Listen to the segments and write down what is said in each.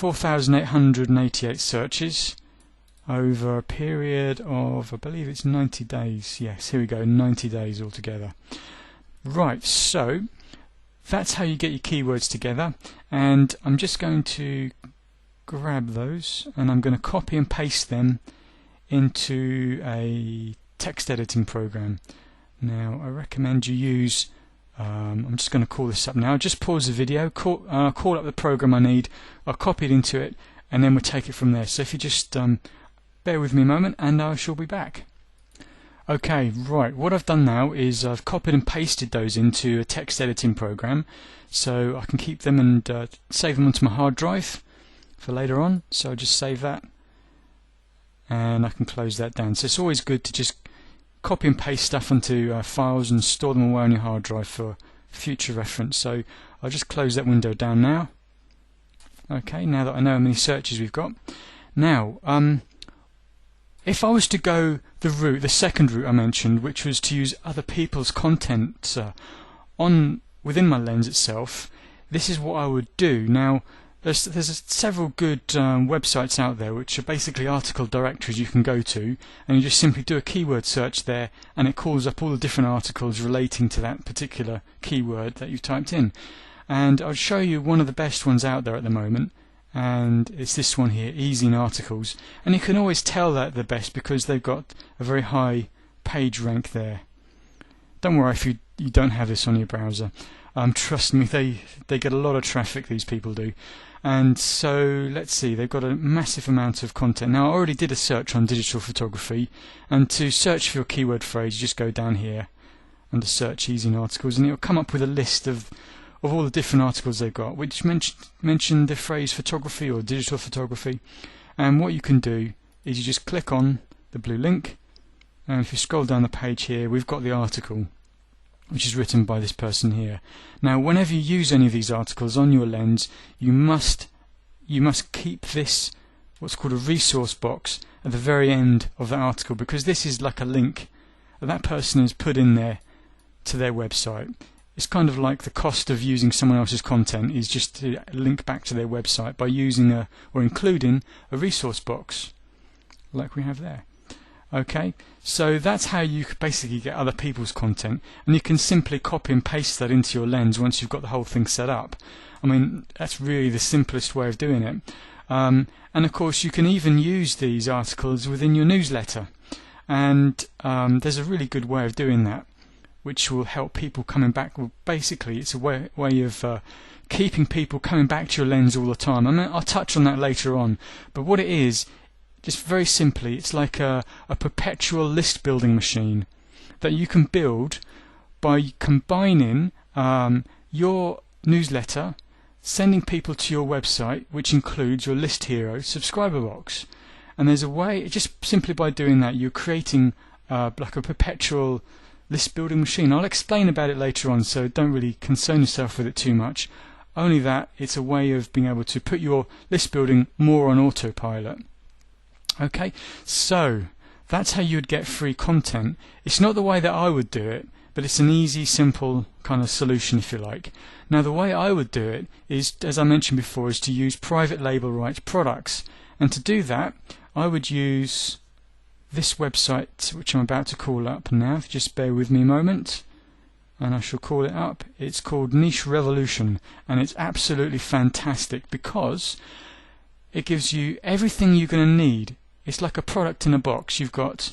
4,888 searches over a period of, I believe it's 90 days. Yes, here we go, 90 days altogether. Right, so that's how you get your keywords together, and I'm just going to grab those and I'm going to copy and paste them into a text editing program. Now I recommend you use, I'm just going to call this up now, just pause the video, call up the program I need, I'll copy it into it, and then we'll take it from there. So if you just bear with me a moment and I shall be back. Okay, right, what I've done now is I've copied and pasted those into a text editing program so I can keep them and save them onto my hard drive for later on. So I'll just save that and I can close that down. So it's always good to just copy and paste stuff onto files and store them away on your hard drive for future reference. So I'll just close that window down now. Okay, now that I know how many searches we've got. Now, if I was to go the second route I mentioned, which was to use other people's content within my lens itself, this is what I would do. Now, there's several good websites out there which are basically article directories you can go to, and you just simply do a keyword search there, and it calls up all the different articles relating to that particular keyword that you've typed in. And I'll show you one of the best ones out there at the moment, and it's this one here, Ezine Articles, and you can always tell that they're best because they've got a very high page rank there. Don't worry if you don't have this on your browser. Trust me, they get a lot of traffic, these people do. And so let's see, they've got a massive amount of content. Now I already did a search on digital photography, and to search for your keyword phrase you just go down here under search Ezine Articles, and it'll come up with a list of all the different articles they've got which mention the phrase photography or digital photography. And what you can do is you just click on the blue link, and if you scroll down the page here we've got the article which is written by this person here. Now whenever you use any of these articles on your lens, you must keep this, what's called a resource box, at the very end of the article, because this is like a link that person has put in there to their website. It's kind of like the cost of using someone else's content is just to link back to their website by using or including a resource box like we have there. Okay, so that's how you basically get other people's content, and you can simply copy and paste that into your lens once you've got the whole thing set up. I mean, that's really the simplest way of doing it. And of course you can even use these articles within your newsletter, and there's a really good way of doing that which will help people coming back. Well, basically it's a way of keeping people coming back to your lens all the time. I mean, I'll touch on that later on, but what it is, just very simply, it's like a perpetual list building machine that you can build by combining your newsletter, sending people to your website, which includes your List Hero subscriber box. And there's a way, just simply by doing that, you're creating like a perpetual list building machine. I'll explain about it later on, so don't really concern yourself with it too much. Only that it's a way of being able to put your list building more on autopilot. Okay, so that's how you would get free content. It's not the way that I would do it, but it's an easy, simple kind of solution if you like. Now the way I would do it is, as I mentioned before, is to use private label rights products. And to do that I would use this website which I'm about to call up now. Just bear with me a moment and I shall call it up. It's called Niche Revolution, and it's absolutely fantastic because it gives you everything you're going to need. It's like a product in a box. You've got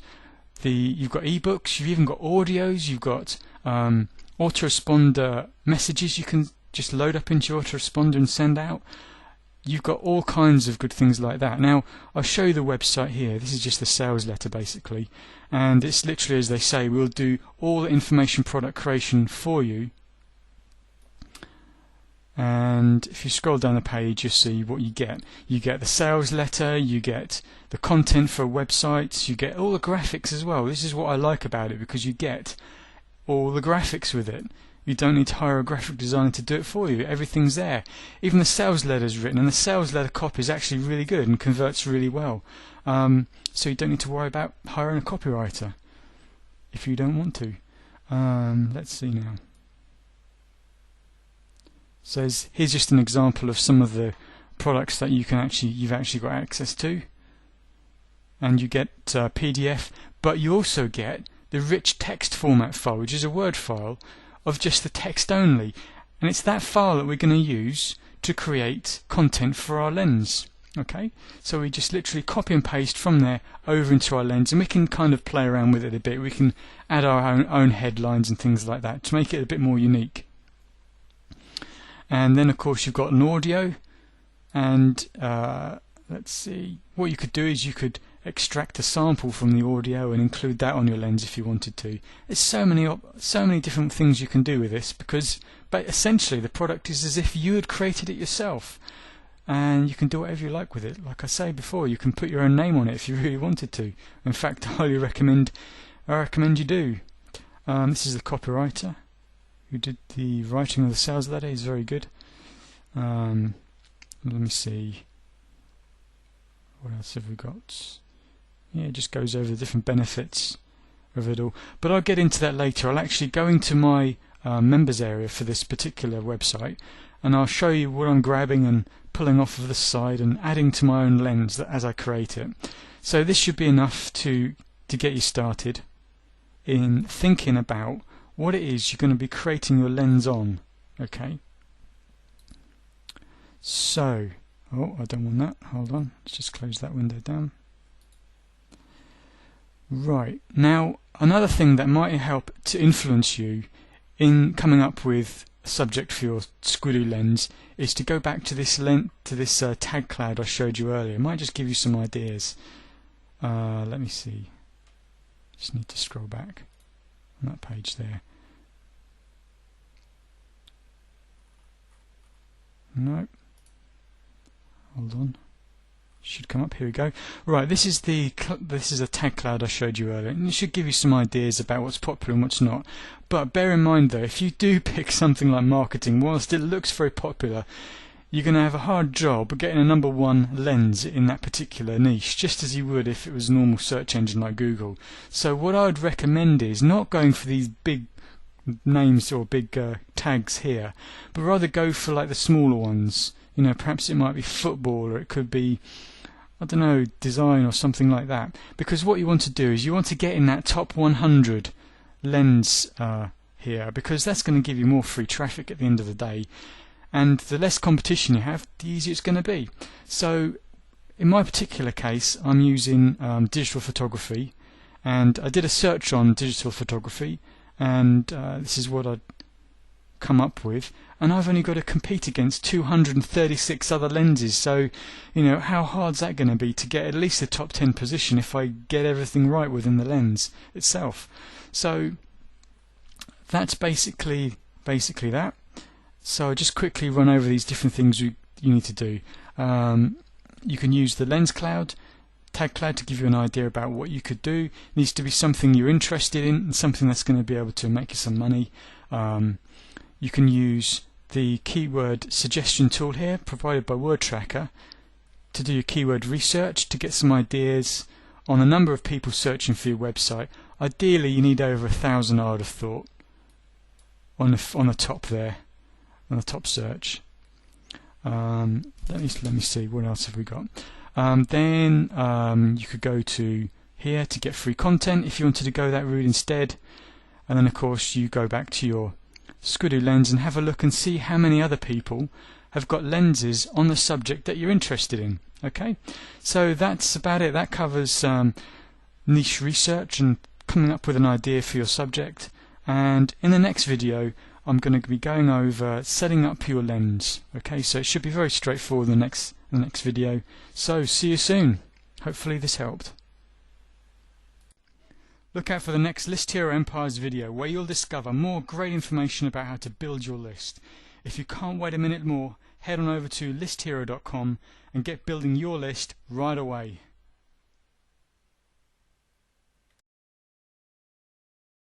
ebooks, you've even got audios, you've got autoresponder messages you can just load up into your autoresponder and send out. You've got all kinds of good things like that. Now I'll show you the website here. This is just the sales letter basically, and it's literally as they say, we'll do all the information product creation for you. And if you scroll down the page you'll see what you get. You get the sales letter, you get the content for websites, you get all the graphics as well. This is what I like about it, because you get all the graphics with it. You don't need to hire a graphic designer to do it for you. Everything's there. Even the sales letter is written, and the sales letter copy is actually really good and converts really well. So you don't need to worry about hiring a copywriter if you don't want to. Let's see now. So here's just an example of some of the products that you've actually got access to, and you get PDF, but you also get the rich text format file, which is a Word file of just the text only, and it's that file that we're going to use to create content for our lens. Okay, so we just literally copy and paste from there over into our lens, and we can kind of play around with it a bit. We can add our own headlines and things like that to make it a bit more unique. And then of course you've got an audio, and let's see, what you could do is you could extract a sample from the audio and include that on your lens if you wanted to. There's so many different things you can do with this, but essentially the product is as if you had created it yourself, and you can do whatever you like with it. Like I say before, you can put your own name on it if you really wanted to. In fact, I recommend you do. This is the copywriter who did the writing of the sales letter. He's very good. Let me see, what else have we got? Yeah, it just goes over the different benefits of it all, but I'll get into that later. I'll actually go into my members area for this particular website, and I'll show you what I'm grabbing and pulling off of the side and adding to my own lens as I create it. So this should be enough to get you started in thinking about what it is you're going to be creating your lens on. Okay, so I don't want that, hold on, let's just close that window down. Right, now another thing that might help to influence you in coming up with a subject for your Squidoo lens is to go back to this tag cloud I showed you earlier. It might just give you some ideas. Let me see, just need to scroll back on that page there. Nope. Hold on. Should come up. Here we go. Right, this is a tag cloud I showed you earlier, and it should give you some ideas about what's popular and what's not. But bear in mind though, if you do pick something like marketing, whilst it looks very popular, you're going to have a hard job getting a #1 lens in that particular niche, just as you would if it was a normal search engine like Google. So what I would recommend is not going for these big names or big tags here, but rather go for like the smaller ones. You know, perhaps it might be football, or it could be, I don't know, design or something like that. Because what you want to do is you want to get in that top 100 lens here, because that's going to give you more free traffic at the end of the day. And the less competition you have, the easier it's going to be. So in my particular case, I'm using digital photography, and I did a search on digital photography, and this is what I'd come up with, and I've only got to compete against 236 other lenses. So you know, how hard's that going to be to get at least a top 10 position if I get everything right within the lens itself? So that's basically that. So I'll just quickly run over these different things you need to do. You can use the lens cloud, tag cloud, to give you an idea about what you could do. It needs to be something you're interested in and something that's going to be able to make you some money. You can use the keyword suggestion tool here provided by WordTracker to do your keyword research, to get some ideas on the number of people searching for your website. Ideally you need over 1,000, I would have thought, on the top there, on the top search. Let me see, what else have we got? Then you could go to here to get free content if you wanted to go that route instead, and then of course you go back to your Squidoo lens and have a look and see how many other people have got lenses on the subject that you're interested in. Okay, so that's about it. That covers niche research and coming up with an idea for your subject. And in the next video I'm going to be going over setting up your lens. Okay, so it should be very straightforward in the next video. So see you soon. Hopefully this helped. Look out for the next List Hero Empires video, where you'll discover more great information about how to build your list. If you can't wait a minute more, head on over to listhero.com and get building your list right away.